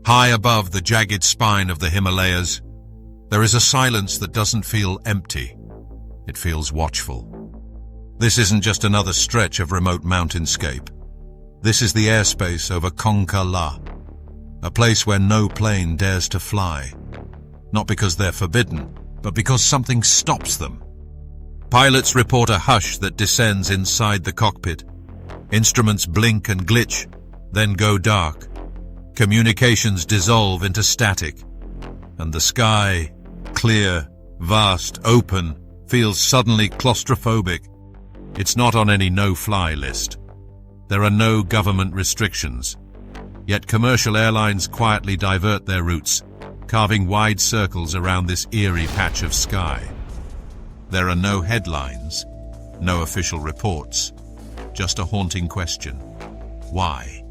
High above the jagged spine of the Himalayas, there is a silence that doesn't feel empty. It feels watchful. This isn't just another stretch of remote mountainscape. This is the airspace over Kongka, a place where no plane dares to fly. Not because they're forbidden, but because something stops them. Pilots report a hush that descends inside the cockpit. Instruments blink and glitch, then go dark. Communications dissolve into static. And the sky, clear, vast, open, feels suddenly claustrophobic. It's not on any no-fly list. There are no government restrictions. Yet commercial airlines quietly divert their routes, carving wide circles around this eerie patch of sky. There are no headlines, no official reports, just a haunting question. Why?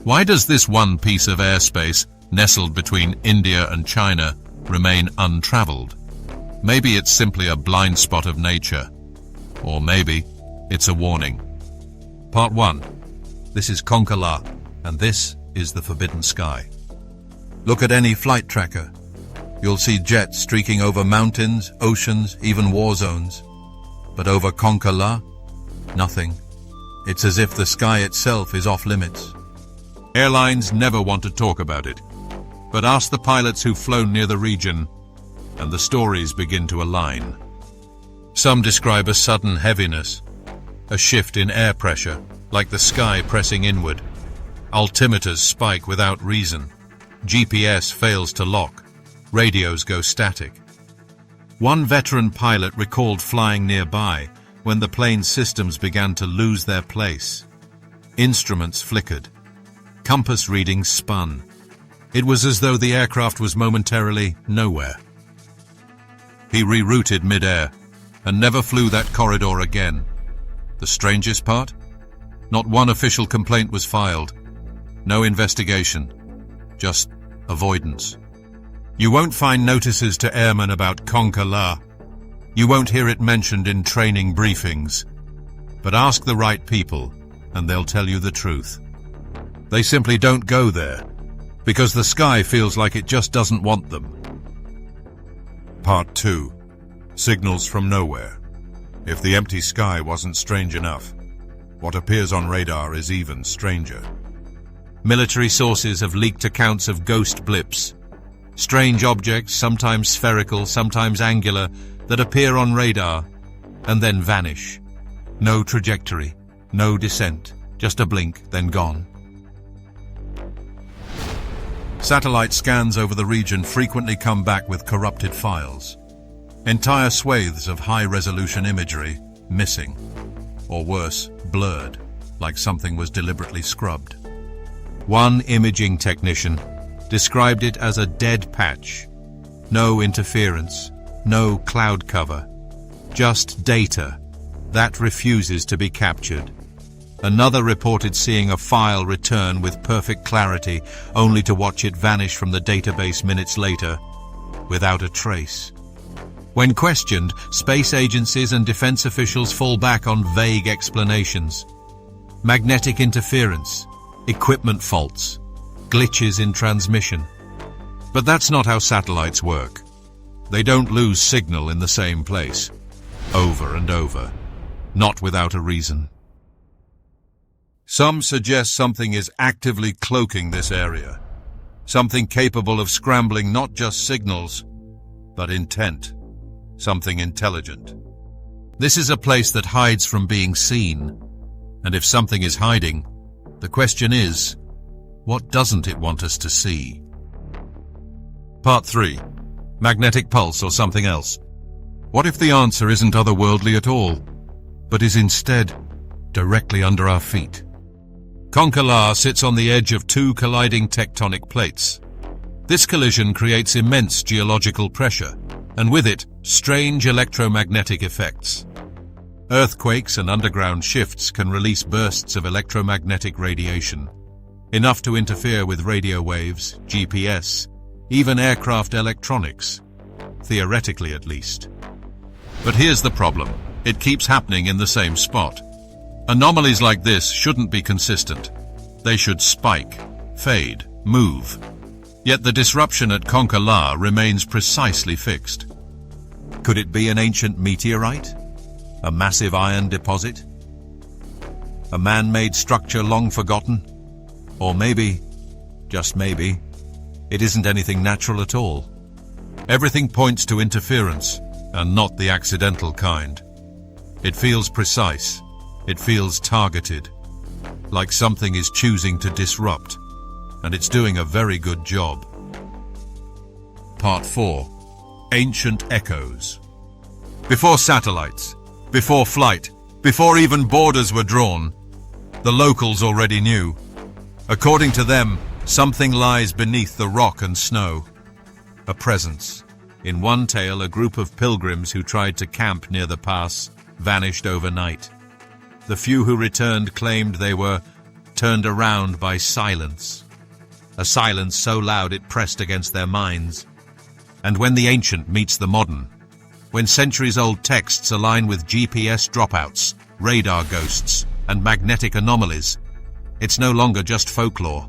Why does this one piece of airspace, nestled between India and China, remain untraveled? Maybe it's simply a blind spot of nature. Or maybe it's a warning. Part 1. This is Kongka, and this is the Forbidden Sky. Look at any flight tracker. You'll see jets streaking over mountains, oceans, even war zones. But over Kongka, nothing. It's as if the sky itself is off limits. Airlines never want to talk about it. But ask the pilots who've flown near the region, and the stories begin to align. Some describe a sudden heaviness, a shift in air pressure, like the sky pressing inward. Altimeters spike without reason. GPS fails to lock. Radios go static. One veteran pilot recalled flying nearby when the plane's systems began to lose their place. Instruments flickered. Compass readings spun. It was as though the aircraft was momentarily nowhere. He rerouted mid-air and never flew that corridor again. The strangest part? Not one official complaint was filed. No investigation. Just avoidance. You won't find notices to airmen about Kongka. You won't hear it mentioned in training briefings. But ask the right people, and they'll tell you the truth. They simply don't go there, because the sky feels like it just doesn't want them. Part 2. Signals from nowhere. If the empty sky wasn't strange enough, what appears on radar is even stranger. Military sources have leaked accounts of ghost blips. Strange objects, sometimes spherical, sometimes angular, that appear on radar and then vanish. No trajectory, no descent, just a blink, then gone. Satellite scans over the region frequently come back with corrupted files. Entire swathes of high-resolution imagery missing, or worse, blurred, like something was deliberately scrubbed. One imaging technician described it as a dead patch. No interference, no cloud cover, just data that refuses to be captured. Another reported seeing a file return with perfect clarity, only to watch it vanish from the database minutes later, without a trace. When questioned, space agencies and defense officials fall back on vague explanations. Magnetic interference, equipment faults, glitches in transmission. But that's not how satellites work. They don't lose signal in the same place, over and over, not without a reason. Some suggest something is actively cloaking this area, something capable of scrambling not just signals, but intent, something intelligent. This is a place that hides from being seen, and if something is hiding, the question is, what doesn't it want us to see? Part 3. Magnetic pulse or something else. What if the answer isn't otherworldly at all, but is instead directly under our feet? Kongka sits on the edge of two colliding tectonic plates. This collision creates immense geological pressure, and with it, strange electromagnetic effects. Earthquakes and underground shifts can release bursts of electromagnetic radiation, enough to interfere with radio waves, GPS, even aircraft electronics, theoretically at least. But here's the problem. It keeps happening in the same spot. Anomalies like this shouldn't be consistent. They should spike, fade, move, Yet the disruption at Kongka remains precisely fixed. Could it be an ancient meteorite? A massive iron deposit? A man-made structure long forgotten? Or maybe, just maybe, it isn't anything natural at all. Everything points to interference, and not the accidental kind. It feels precise. It feels targeted. Like something is choosing to disrupt, and it's doing a very good job. Part 4. Ancient Echoes. Before satellites, before flight, before even borders were drawn, the locals already knew. According to them, something lies beneath the rock and snow. A presence. In one tale, a group of pilgrims who tried to camp near the pass vanished overnight. The few who returned claimed they were turned around by silence. A silence so loud it pressed against their minds. And when the ancient meets the modern, when centuries-old texts align with GPS dropouts, radar ghosts, and magnetic anomalies, it's no longer just folklore.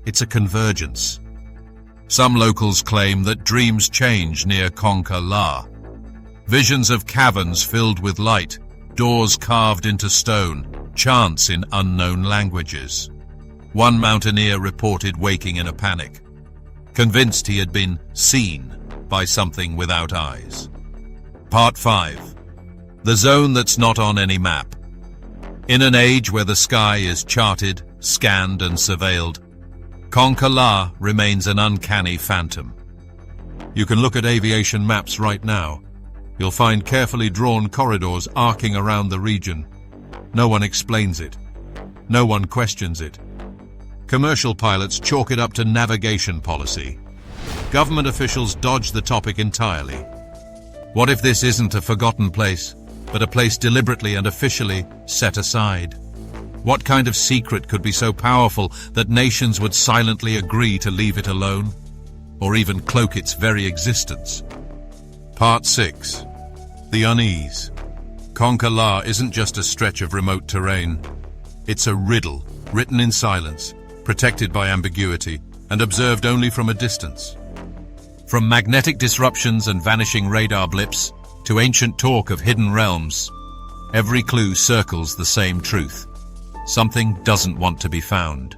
It's a convergence. Some locals claim that dreams change near Kongka. Visions of caverns filled with light, doors carved into stone, chants in unknown languages. One mountaineer reported waking in a panic, convinced he had been seen by something without eyes. Part 5. The zone that's not on any map. In an age where the sky is charted, scanned and surveilled, Kongka remains an uncanny phantom. You can look at aviation maps right now. You'll find carefully drawn corridors arcing around the region. No one explains it. No one questions it. Commercial pilots chalk it up to navigation policy. Government officials dodge the topic entirely. What if this isn't a forgotten place, but a place deliberately and officially set aside? What kind of secret could be so powerful that nations would silently agree to leave it alone, or even cloak its very existence? Part 6. The Unease. Kongka isn't just a stretch of remote terrain. It's a riddle, written in silence, protected by ambiguity, and observed only from a distance. From magnetic disruptions and vanishing radar blips, to ancient talk of hidden realms, every clue circles the same truth. Something doesn't want to be found.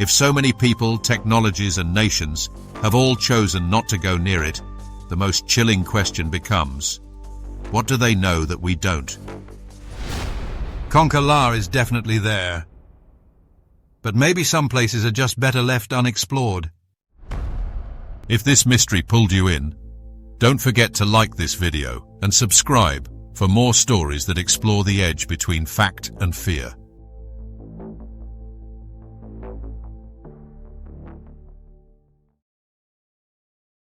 If so many people, technologies and nations have all chosen not to go near it, the most chilling question becomes, what do they know that we don't? Kongka is definitely there, but maybe some places are just better left unexplored. If this mystery pulled you in, don't forget to like this video and subscribe for more stories that explore the edge between fact and fear.